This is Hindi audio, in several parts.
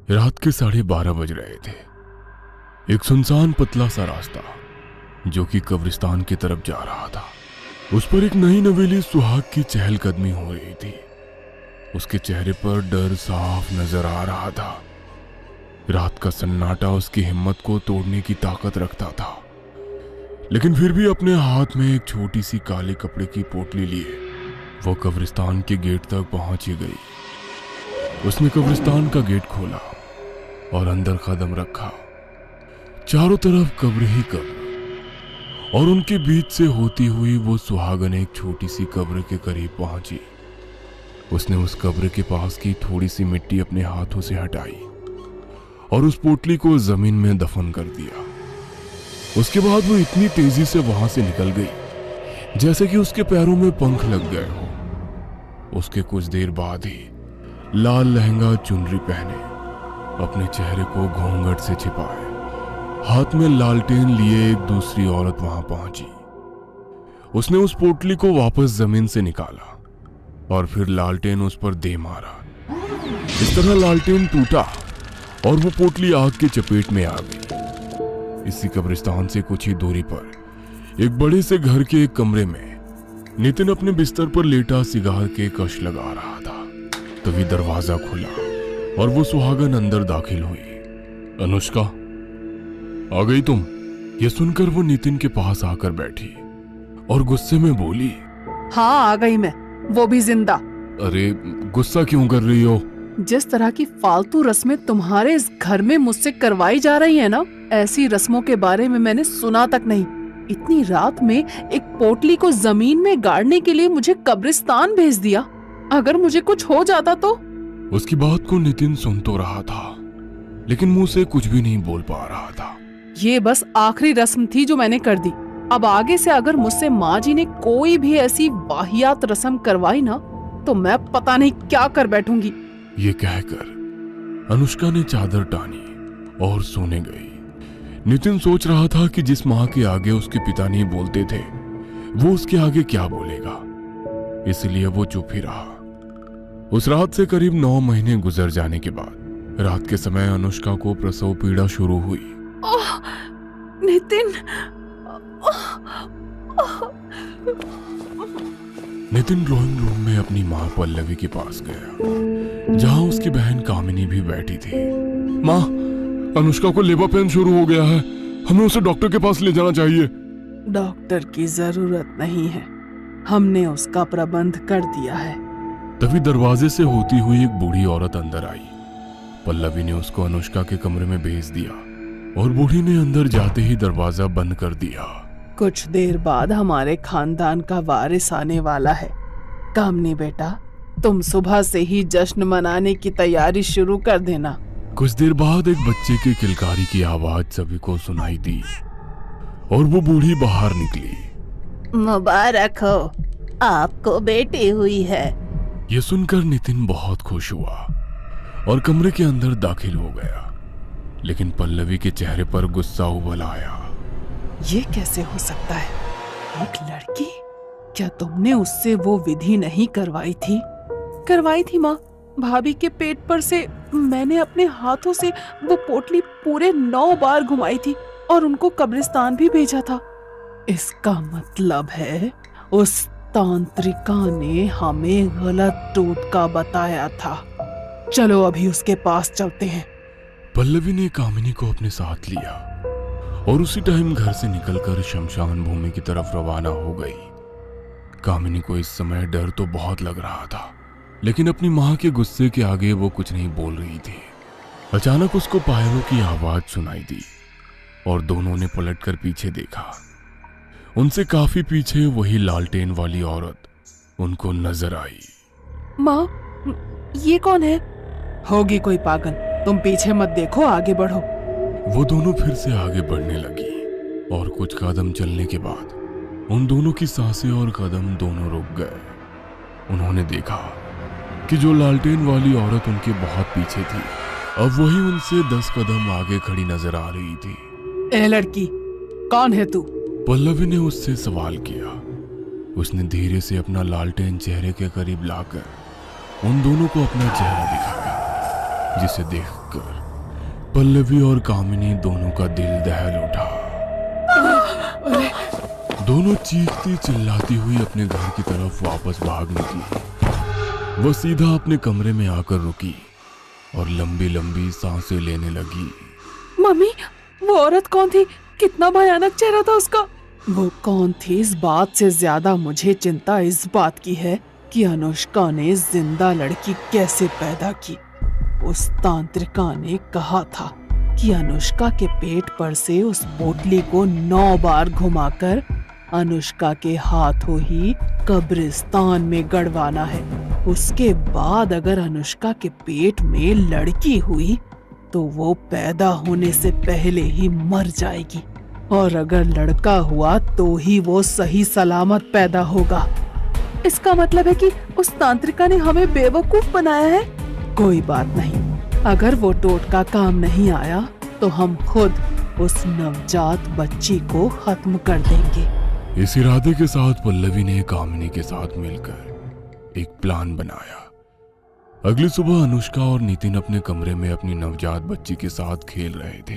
रात के 12:30 बज रहे थे। एक सुनसान पतला सा रास्ता जो कि कब्रिस्तान की तरफ जा रहा था, उस पर एक नई नवेली सुहाग की चहलकदमी हो रही थी। उसके चेहरे पर डर साफ नजर आ रहा था। रात का सन्नाटा उसकी हिम्मत को तोड़ने की ताकत रखता था, लेकिन फिर भी अपने हाथ में एक छोटी सी काले कपड़े की पोटली लिए वो कब्रिस्तान के गेट तक पहुंच ही गई। उसने कब्रिस्तान का गेट खोला और अंदर कदम रखा। चारों तरफ कब्र ही कब्र, और उनके बीच से होती हुई वो सुहागन एक छोटी सी कब्र के करीब पहुंची। उसने उस कब्र के पास की थोड़ी सी मिट्टी अपने हाथों से हटाई और उस पोटली को जमीन में दफन कर दिया। उसके बाद वो इतनी तेजी से वहां से निकल गई जैसे कि उसके पैरों में पंख लग गए हो। उसके कुछ देर बाद ही लाल लहंगा चुनरी पहने, अपने चेहरे को घूंघट से छिपाए, हाथ में लालटेन लिए एक दूसरी औरत वहां पहुंची। उसने उस पोटली को वापस जमीन से निकाला और फिर लालटेन उस पर दे मारा। इस तरह लालटेन टूटा और वो पोटली आग की चपेट में आ गई। इसी कब्रिस्तान से कुछ ही दूरी पर एक बड़े से घर के एक कमरे में नितिन अपने बिस्तर पर लेटा सिगार के कश लगा रहा था। तभी दरवाजा खुला और वो सुहागन अंदर दाखिल हुई। अनुष्का, आ गई तुम? ये सुनकर वो नितिन के पास आकर बैठी और गुस्से में बोली, हाँ आ गई मैं, वो भी जिंदा। अरे गुस्सा क्यों कर रही हो? जिस तरह की फालतू रस्में तुम्हारे इस घर में मुझसे करवाई जा रही है ना, ऐसी रस्मों के बारे में मैंने सुना तक नहीं। इतनी रात में एक पोटली को जमीन में गाड़ने के लिए मुझे कब्रिस्तान भेज दिया। अगर मुझे कुछ हो जाता तो? उसकी बात को नितिन सुन तो रहा था, लेकिन मुंह से कुछ भी नहीं बोल पा रहा था। ये बस आखिरी रस्म थी जो मैंने कर दी। अब आगे से अगर मुझसे माँ जी ने कोई भी ऐसी वाहियात रस्म करवाई ना, तो मैं पता नहीं क्या कर बैठूंगी। ये कहकर अनुष्का ने चादर टानी और सोने गई। नितिन सोच रहा था कि जिस माँ के आगे उसके पिता नहीं बोलते थे, वो उसके आगे क्या बोलेगा, इसलिए वो चुप ही रहा। उस रात से करीब 9 महीने गुजर जाने के बाद रात के समय अनुष्का को प्रसव पीड़ा शुरू हुई। नितिन, नितिन ड्राइंग रूम में अपनी माँ पल्लवी के पास गया, जहाँ उसकी बहन कामिनी भी बैठी थी। माँ, अनुष्का को लेबर पेन शुरू हो गया है, हमें उसे डॉक्टर के पास ले जाना चाहिए। डॉक्टर की जरूरत नहीं है, हमने उसका प्रबंध कर दिया है। तभी दरवाजे से होती हुई एक बूढ़ी औरत अंदर आई। पल्लवी ने उसको अनुष्का के कमरे में भेज दिया और बूढ़ी ने अंदर जाते ही दरवाजा बंद कर दिया। कुछ देर बाद हमारे खानदान का वारिस आने वाला है। कामनी बेटा, तुम सुबह से ही जश्न मनाने की तैयारी शुरू कर देना। कुछ देर बाद एक बच्चे के किलकारी की आवाज सभी को सुनाई दी और वो बूढ़ी बाहर निकली। मुबारक हो, आपको बेटी हुई है। ये सुनकर नितिन बहुत खुश हुआ और कमरे के अंदर दाखिल हो गया, लेकिन पल्लवी के चेहरे पर गुस्सा उबल आया। ये कैसे हो सकता है? एक लड़की? क्या तुमने उससे वो विधि नहीं करवाई थी? करवाई थी माँ। भाभी के पेट पर से मैंने अपने हाथों से वो पोटली पूरे 9 बार घुमाई थी और उनको कब्रिस्तान भी भेजा था। इसका मतलब है उस तांत्रिका ने हमें गलत टोटका बताया था। चलो अभी उसके पास चलते हैं। पल्लवी ने कामिनी को अपने साथ लिया और उसी टाइम घर से निकलकर शमशान भूमि की तरफ रवाना हो गई। कामिनी को इस समय डर तो बहुत लग रहा था, लेकिन अपनी माँ के गुस्से के आगे वो कुछ नहीं बोल रही थी। अचानक उसको पायरों की आवाज सुनाई दी और दोनों ने पलटकर पीछे देखा। उनसे काफी पीछे वही लालटेन वाली औरत उनको नजर आई। माँ, ये कौन है? होगी कोई पागल, तुम पीछे मत देखो, आगे बढ़ो। वो दोनों फिर से आगे बढ़ने लगी और कुछ कदम चलने के बाद उन दोनों की सांसें और कदम दोनों रुक गए। उन्होंने देखा कि जो लालटेन वाली औरत उनके बहुत पीछे थी, अब वही उनसे 10 कदम आगे खड़ी नजर आ रही थी। ए लड़की, कौन है तू? पल्लवी ने उससे सवाल किया। उसने धीरे से अपना लालटेन चेहरे के करीब लाकर उन दोनों को अपना चेहरा दिखाया, जिसे देख देखकर पल्लवी और कामिनी दोनों का दिल दहल उठा। दोनों चीखती चिल्लाती हुई अपने घर की तरफ वापस भाग निकली। वह सीधा अपने कमरे में आकर रुकी और लंबी लंबी सांसें लेने लगी। मम्मी, वो औरत कौन थी? कितना भयानक चेहरा था उसका। वो कौन थी इस बात से ज्यादा मुझे चिंता इस बात की है कि अनुष्का ने जिंदा लड़की कैसे पैदा की। उस तांत्रिका ने कहा था कि अनुष्का के पेट पर से उस पोटली को 9 बार घुमाकर अनुष्का के हाथों ही कब्रिस्तान में गड़वाना है। उसके बाद अगर अनुष्का के पेट में लड़की हुई तो वो पैदा होने से पहले ही मर जाएगी, और अगर लड़का हुआ तो ही वो सही सलामत पैदा होगा। इसका मतलब है कि उस तांत्रिका ने हमें बेवकूफ बनाया है। कोई बात नहीं, अगर वो टोटका काम नहीं आया तो हम खुद उस नवजात बच्ची को खत्म कर देंगे। इस इरादे के साथ पल्लवी ने कामिनी के साथ मिलकर एक प्लान बनाया। अगली सुबह अनुष्का और नितिन अपने कमरे में अपनी नवजात बच्ची के साथ खेल रहे थे।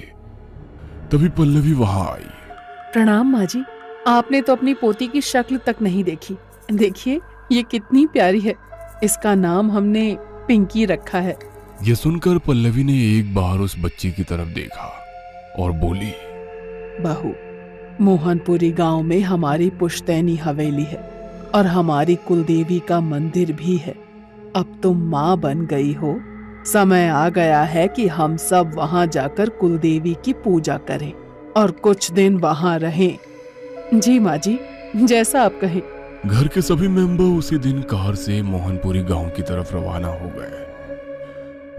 तभी पल्लवी वहां आई। प्रणाम माँ जी, आपने तो अपनी पोती की शक्ल तक नहीं देखी। देखिए ये कितनी प्यारी है। इसका नाम हमने पिंकी रखा है। यह सुनकर पल्लवी ने एक बार उस बच्ची की तरफ देखा और बोली, बहू, मोहनपुरी गांव में हमारी पुश्तैनी हवेली है और हमारी कुलदेवी का मंदिर भी है। अब तुम माँ बन गई हो, समय आ गया है कि हम सब वहां जाकर कुलदेवी की पूजा करें और कुछ दिन वहां रहें। जी माँ जी, जैसा आप कहें। घर के सभी मेंबर उसी दिन कार से मोहनपुरी गांव की तरफ रवाना हो गए।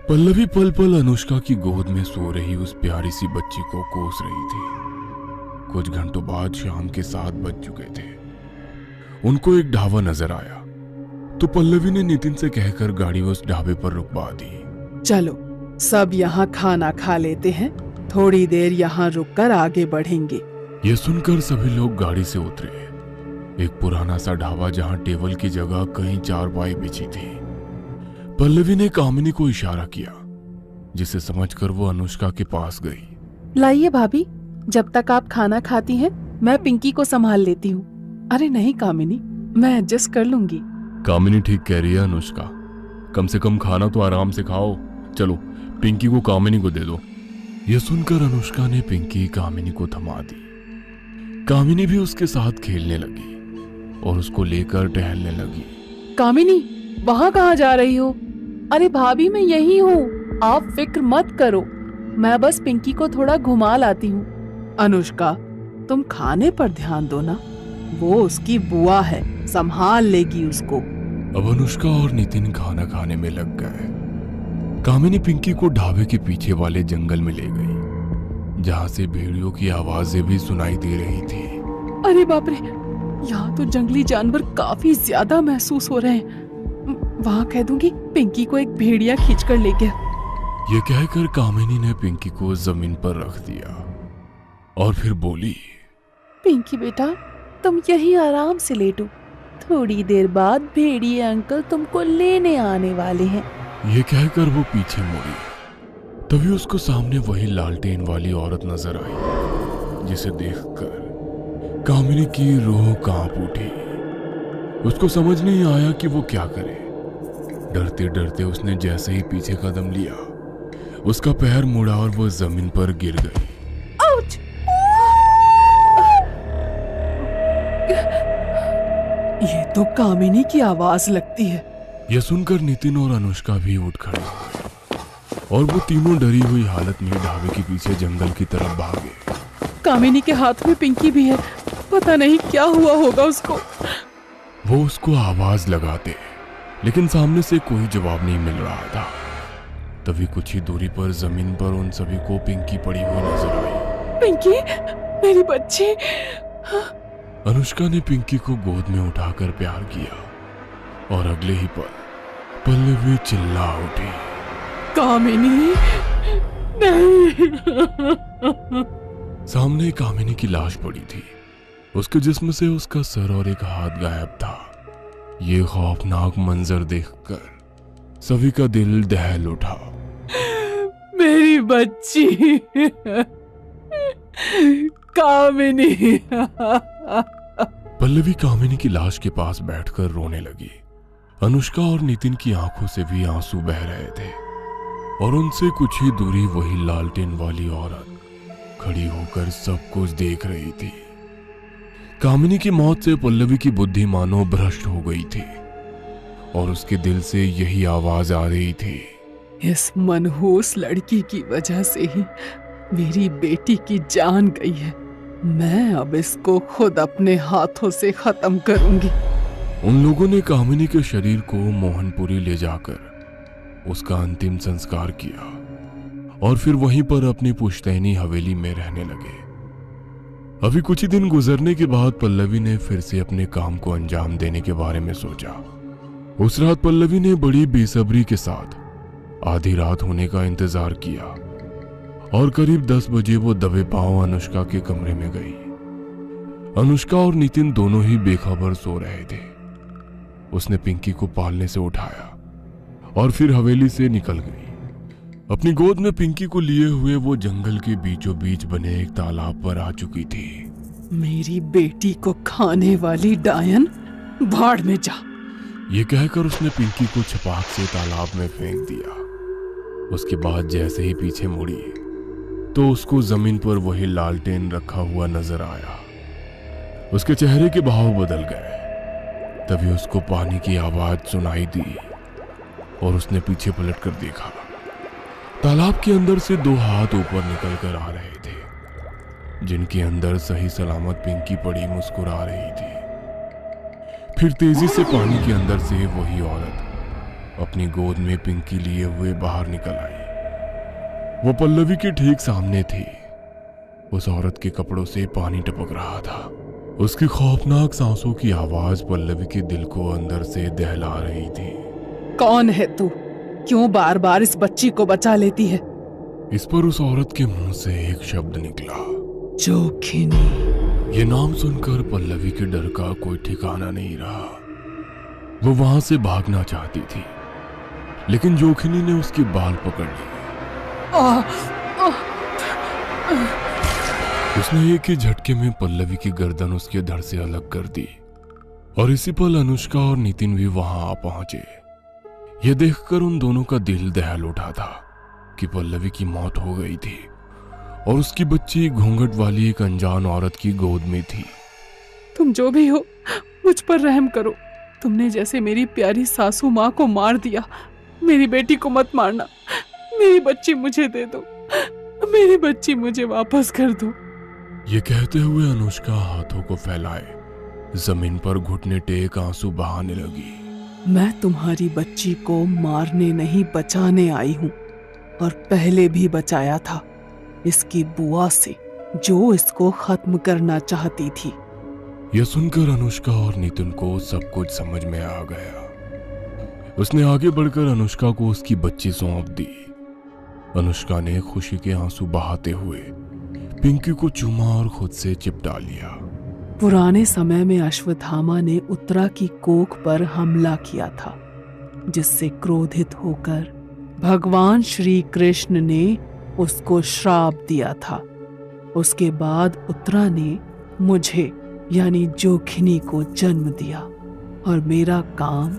पल्लवी पल पल अनुष्का की गोद में सो रही उस प्यारी सी बच्ची को कोस रही थी। कुछ घंटों बाद शाम के 7 बज चुके थे। उनको एक ढाबा नजर आया तो पल्लवी ने नितिन से कहकर गाड़ी उस ढाबे पर रुकवा दी। चलो सब यहाँ खाना खा लेते हैं, थोड़ी देर यहाँ रुककर आगे बढ़ेंगे। ये सुनकर सभी लोग गाड़ी से उतरे। एक पुराना सा ढाबा जहाँ टेबल की जगह कई चारपाई बिछी थी। पल्लवी ने कामिनी को इशारा किया, जिसे समझकर वो अनुष्का के पास गई। लाइए भाभी, जब तक आप खाना खाती हैं मैं पिंकी को संभाल लेती हूँ। अरे नहीं कामिनी, मैं एडजस्ट कर लूंगी। कामिनी ठीक कह रही है अनुष्का, कम से कम खाना तो आराम से खाओ। चलो पिंकी को कामिनी को दे दो। यह सुनकर अनुष्का ने पिंकी कामिनी को थमा दी। कामिनी भी उसके साथ खेलने लगी और उसको लेकर टहलने लगी। कामिनी, वहाँ कहाँ जा रही हो? अरे भाभी, मैं यही हूँ, आप फिक्र मत करो, मैं बस पिंकी को थोड़ा घुमा लाती हूँ। अनुष्का, तुम खाने पर ध्यान दो ना, वो उसकी बुआ है, संभाल लेगी उसको। अब अनुष्का और नितिन खाना खाने में लग गए। कामिनी पिंकी को ढाबे के पीछे वाले जंगल में ले गई, जहाँ से भेड़ियों की आवाजें भी सुनाई दे रही थी। अरे बाप रे, यहाँ तो जंगली जानवर काफी ज्यादा महसूस हो रहे हैं। वहाँ कह दूंगी पिंकी को एक भेड़िया खींचकर ले गया। ये कहकर कामिनी ने पिंकी को जमीन पर रख दिया और फिर बोली, पिंकी बेटा, तुम यहीं आराम से लेटो, थोड़ी देर बाद भेड़िए अंकल तुमको लेने आने वाले हैं। ये कहकर वो पीछे मुड़ी। तभी उसको सामने वही लालटेन वाली औरत नजर आई, जिसे देखकर कामिनी की रूह कांप उठी। उसको समझ नहीं आया कि वो क्या करे। डरते डरते उसने जैसे ही पीछे कदम लिया, उसका पैर मुड़ा और वो जमीन पर गिर गई। आउच! ये तो कामिनी की आवाज लगती है। यह सुनकर नितिन और अनुष्का भी उठ खड़े और वो तीनों डरी हुई हालत में ढाबे के पीछे जंगल की तरफ भागे। कामिनी के हाथ में पिंकी भी है, पता नहीं क्या हुआ होगा उसको। वो उसको आवाज लगाते, लेकिन सामने से कोई जवाब नहीं मिल रहा था। तभी कुछ ही दूरी पर जमीन पर उन सभी को पिंकी पड़ी हुई नजर आई। पिंकी, मेरी बच्ची। अनुष्का ने पिंकी को गोद में उठाकर प्यार किया और अगले ही पल पल्लवी चिल्ला उठी, कामिनी नहीं। सामने कामिनी की लाश पड़ी थी। उसके जिस्म से उसका सर और एक हाथ गायब था। ये खौफनाक मंजर देखकर सभी का दिल दहल उठा। मेरी मेरी बच्ची कामिनी। पल्लवी कामिनी की लाश के पास बैठकर रोने लगी। अनुष्का और नितिन की आंखों से भी आंसू बह रहे थे और उनसे कुछ ही दूरी वही लालटेन वाली औरत खड़ी होकर सब कुछ देख रही थी। कामिनी की मौत से पल्लवी की बुद्धि मानो भ्रष्ट हो गई थी और उसके दिल से यही आवाज आ रही थी, इस मनहूस लड़की की वजह से ही मेरी बेटी की जान गई है। मैं अब इसको खुद अपने हाथों से खत्म करूंगी। उन लोगों ने कामिनी के शरीर को मोहनपुरी ले जाकर उसका अंतिम संस्कार किया और फिर वहीं पर अपनी पुश्तैनी हवेली में रहने लगे। अभी कुछ ही दिन गुजरने के बाद पल्लवी ने फिर से अपने काम को अंजाम देने के बारे में सोचा। उस रात पल्लवी ने बड़ी बेसब्री के साथ आधी रात होने का इंतजार किया और करीब 10 बजे वो दबे पांव अनुष्का के कमरे में गई। अनुष्का और नितिन दोनों ही बेखबर सो रहे थे। उसने पिंकी को पालने से उठाया और फिर हवेली से निकल गई। अपनी गोद में पिंकी को लिए हुए वो जंगल के बीचों बीच बने एक तालाब पर आ चुकी थी। मेरी बेटी को खाने वाली डायन, भाड़ में जा। ये कहकर उसने पिंकी को छपाक से तालाब में फेंक दिया। उसके बाद जैसे ही पीछे मुड़ी तो उसको जमीन पर वही लालटेन रखा हुआ नजर आया। उसके चेहरे के भाव बदल गए। तभी उसको पानी की आवाज सुनाई दी और उसने पीछे पलट कर देखा। तालाब के अंदर से 2 हाथ ऊपर निकल कर आ रहे थे, जिनके अंदर सही सलामत पिंकी पड़ी मुस्कुरा रही थी। फिर तेजी से पानी के अंदर से वही औरत अपनी गोद में पिंकी लिए हुए बाहर निकल आई। वो पल्लवी के ठीक सामने थी। उस औरत के कपड़ों से पानी टपक रहा था। उसकी खौफनाक सांसों की आवाज पल्लवी के दिल को अंदर से दहला रही थी। कौन है तू? क्यों बार बार इस बच्ची को बचा लेती है? इस पर उस औरत के मुंह से एक शब्द निकला, जोखिनी। ये नाम सुनकर पल्लवी के डर का कोई ठिकाना नहीं रहा। वो वहां से भागना चाहती थी, लेकिन जोखिनी ने उसके बाल पकड़ लिए। उसने एक ही झटके में पल्लवी की गर्दन उसके धड़ से अलग कर दी और इसी पल अनुष्का और नितिन भी वहां आ पहुंचे। यह देखकर उन दोनों का दिल दहल उठा था कि पल्लवी की मौत हो गई थी और उसकी बच्ची घूंघट वाली एक अनजान औरत की गोद में थी। तुम जो भी हो, मुझ पर रहम करो। तुमने जैसे मेरी प्यारी सासू माँ को मार दिया, मेरी बेटी को मत मारना। मेरी बच्ची मुझे दे दो, मेरी बच्ची मुझे वापस कर दो। ये कहते हुए अनुष्का हाथों को फैलाए जमीन पर घुटने टेक आंसू बहाने लगी। मैं तुम्हारी बच्ची को मारने नहीं, बचाने आई हूँ और पहले भी बचाया था इसकी बुआ से, जो इसको खत्म करना चाहती थी। यह सुनकर अनुष्का और नितिन को सब कुछ समझ में आ गया। उसने आगे बढ़कर अनुष्का को उसकी बच्ची सौंप दी। अनुष्का ने खुशी के आंसू बहाते हुए पिंकी को चूमा और खुद से चिपटा लिया। पुराने समय में अश्वत्थामा ने उत्तरा की कोख पर हमला किया था, जिससे क्रोधित होकर भगवान श्री कृष्ण ने उसको श्राप दिया था। उसके बाद उत्तरा ने मुझे यानी जोखिनी को जन्म दिया और मेरा काम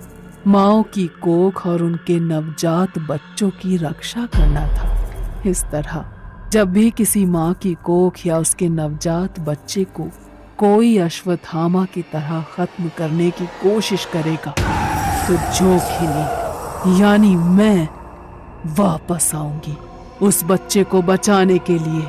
माओ की कोख और उनके नवजात बच्चों की रक्षा करना था। इस तरह जब भी किसी माँ की कोख या उसके नवजात बच्चे को कोई अश्वत्थामा की तरह खत्म करने की कोशिश करेगा तो जोखिनी यानी मैं वापस आऊंगी उस बच्चे को बचाने के लिए।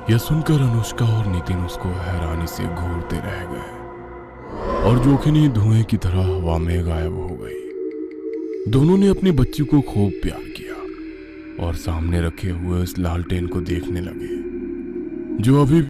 यह सुनकर अनुष्का और नितिन उसको हैरानी से घूरते रह गए और जोखिनी धुएं की तरह हवा में गायब हो गई। दोनों ने अपनी बच्ची को खूब प्यार किया और सामने रखे हुए उस लालटेन को देखने लगे जो अभी